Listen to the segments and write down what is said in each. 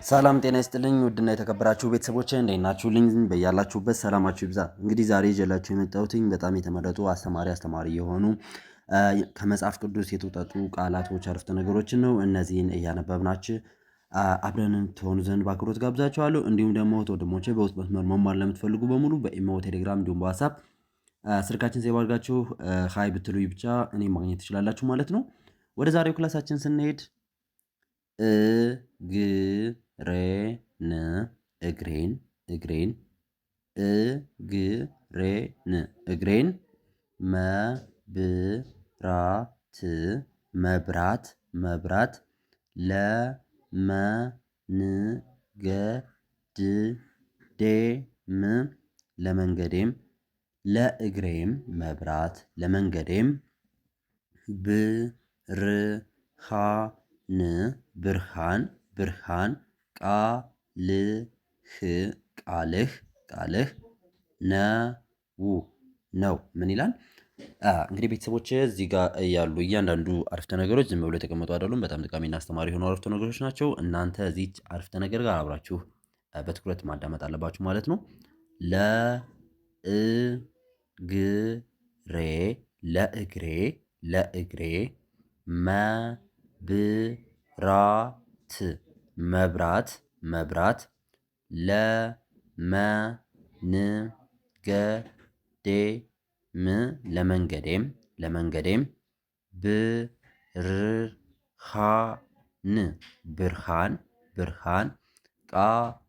ሰላም ጤና ይስጥልኝ ውድና የተከበራችሁ ቤተሰቦቼ እንዴት ናችሁልኝ? በያላችሁበት ሰላማችሁ ይብዛ። እንግዲህ ዛሬ ይዤላችሁ የመጣሁትኝ በጣም የተመረጡ አስተማሪ የሆኑ ከመጽሐፍ ቅዱስ የተውጣጡ ቃላቶች፣ አረፍተ ነገሮችን ነው። እነዚህን እያነበብናችሁ አብረን ትሆኑ ዘንድ በአክብሮት ጋብዛችኋለሁ። እንዲሁም ደግሞ ወንድሞቼ በውስጥ መስመር መማር ለምትፈልጉ በሙሉ በኢሞ፣ ቴሌግራም እንዲሁም በዋትስአፕ ስልካችን ሴቭ አድርጋችሁ ሀይ ብትሉኝ ብቻ እኔ ማግኘት ትችላላችሁ ማለት ነው። ወደ ዛሬው ክላሳችን ስንሄድ እግሬን እግሬን እግሬን እግሬን መብራት መብራት መብራት ለመንገዴም ለእግሬም መብራት ለመንገዴም ብርሃን ብርሃን ቃልህ ነው። ምን ይላል? እንግዲህ ቤተሰቦች እዚህ ጋር ያሉ እያንዳንዱ አረፍተ ነገሮች ዝም ብሎ የተቀመጡ አይደሉም። በጣም ጠቃሚና አስተማሪ የሆኑ አረፍተ ነገሮች ናቸው። እናንተ እዚህ አረፍተ ነገር ጋር አብራችሁ በትኩረት ማዳመጥ አለባችሁ ማለት ነው። ለእግሬ መብራት ለመንገዴም ብርሃን ቃልህ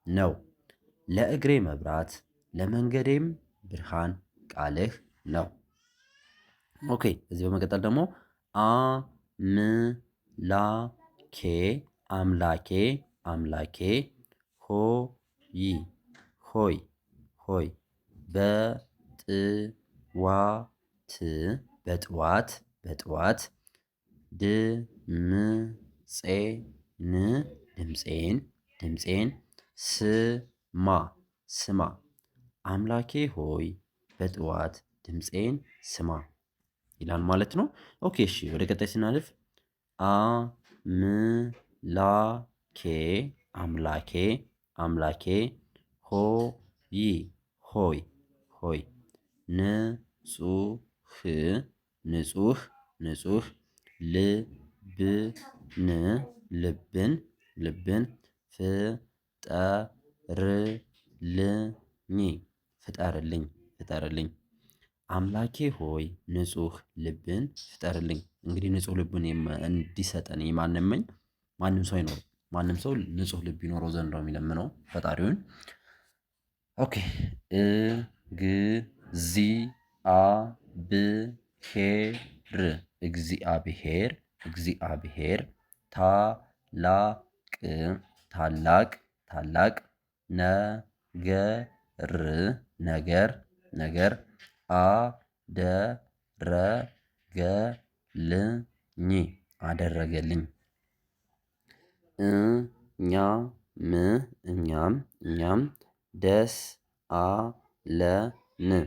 ነው። ለእግሬ መብራት ለመንገዴም ብርሃን ቃልህ ነው። ኦኬ እዚህ በመቀጠል ደግሞ አምላኬ ሆይ በጥዋት ድምፄን ስማ አምላኬ ሆይ በጥዋት ድምፄን ስማ ይላል ማለት ነው። ኦኬ እሺ ወደ ቀጣይ ስናልፍ አምላኬ ሆይ ንጹህ ልብን ፍጠርልኝ አምላኬ ሆይ ንጹህ ልብን ፍጠርልኝ። እንግዲህ ንጹህ ልብን እንዲሰጠን የማንመኝ ማንም ሰው አይኖርም። ማንም ሰው ንጹህ ልብ ይኖረው ዘንድ ነው የሚለምነው ፈጣሪውን። ኦኬ እግዚአብሔር ታላቅ ነገር አደረገልኝ። እኛም ደስ አለን።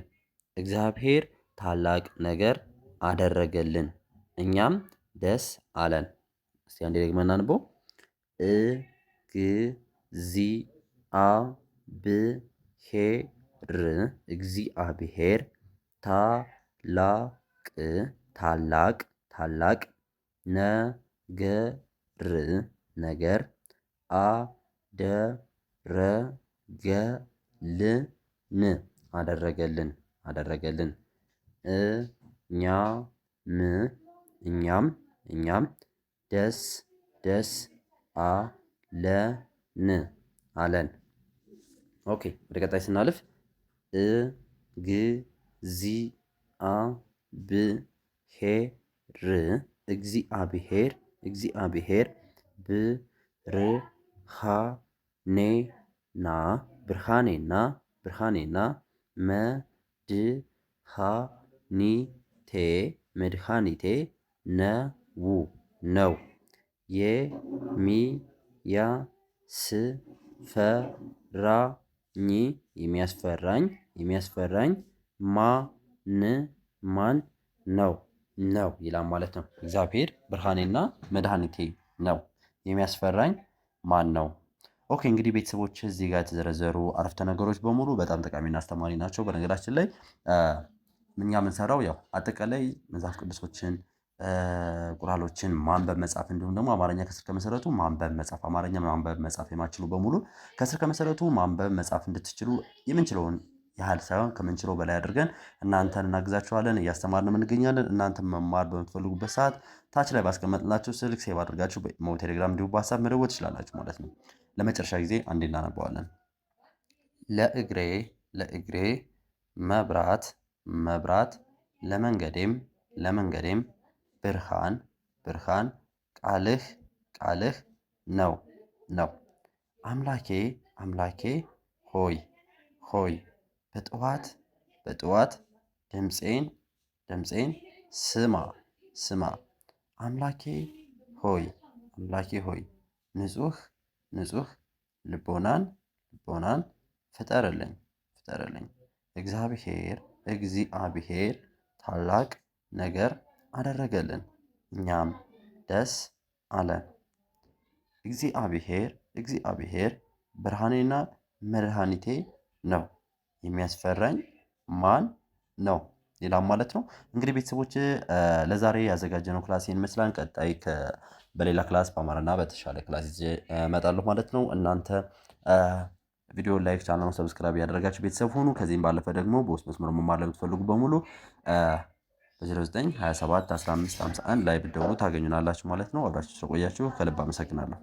እግዚአብሔር ታላቅ ነገር አደረገልን እኛም ደስ አለን። እስቲ አንዴ ደግመን እናንብበው። እግዚአብሔር ታላቅ ነገር አደረገልን። እኛም ደስ አለን። ኦኬ ወደ ቀጣይ ስናልፍ እግዚአብሔር ብርሃኔና መድኃኒቴ ነው። የሚያስፈራኝ ማን ነው? ነው ይላል ማለት ነው። እግዚአብሔር ብርሃኔና መድኃኒቴ ነው፣ የሚያስፈራኝ ማን ነው? ኦኬ እንግዲህ ቤተሰቦች እዚህ ጋር የተዘረዘሩ አረፍተ ነገሮች በሙሉ በጣም ጠቃሚና አስተማሪ ናቸው። በነገራችን ላይ እኛ የምንሰራው ያው አጠቃላይ መጽሐፍ ቅዱሶችን ቁራሎችን ማንበብ መጻፍ እንዲሁም ደግሞ አማርኛ ከስር ከመሰረቱ ማንበብ መጻፍ አማርኛ ማንበብ መጻፍ የማትችሉ በሙሉ ከስር ከመሰረቱ ማንበብ መጻፍ እንድትችሉ የምንችለውን ያህል ሳይሆን ከምንችለው በላይ አድርገን እናንተን እናግዛችኋለን፣ እያስተማርን እንገኛለን። እናንተን መማር በምትፈልጉበት ሰዓት ታች ላይ ባስቀመጥላችሁ ስልክ ሴቭ አድርጋችሁ በኢሞ፣ ቴሌግራም እንዲሁም በሀሳብ መደወል ትችላላችሁ ማለት ነው። ለመጨረሻ ጊዜ አንዴ እናነበዋለን። ለእግሬ ለእግሬ መብራት መብራት ለመንገዴም ለመንገዴም ብርሃን ብርሃን ቃልህ ቃልህ ነው ነው። አምላኬ አምላኬ ሆይ ሆይ በጠዋት በጠዋት ድምፄን ድምፄን ስማ ስማ። አምላኬ ሆይ አምላኬ ሆይ ንጹህ ንጹህ ልቦናን ልቦናን ፍጠርልኝ ፍጠርልኝ። እግዚአብሔር እግዚአብሔር ታላቅ ነገር አደረገልን፣ እኛም ደስ አለን። እግዚአብሔር እግዚአብሔር ብርሃኔና መድኃኒቴ ነው፣ የሚያስፈራኝ ማን ነው ይላል ማለት ነው። እንግዲህ ቤተሰቦች ለዛሬ ያዘጋጀነው ክላስ ይህን ይመስላል። ቀጣይ በሌላ ክላስ በአማርና በተሻለ ክላስ ይዤ እመጣለሁ ማለት ነው። እናንተ ቪዲዮ ላይክ፣ ቻናሉን ሰብስክራይብ ያደረጋችሁ ቤተሰብ ሁኑ። ከዚህም ባለፈ ደግሞ በውስጥ መስመር መማር ለምትፈልጉ በሙሉ በ0927 1551 ላይ ብትደውሉ ታገኙናላችሁ ማለት ነው። አብራችሁ ስለቆያችሁ ከልብ አመሰግናለሁ።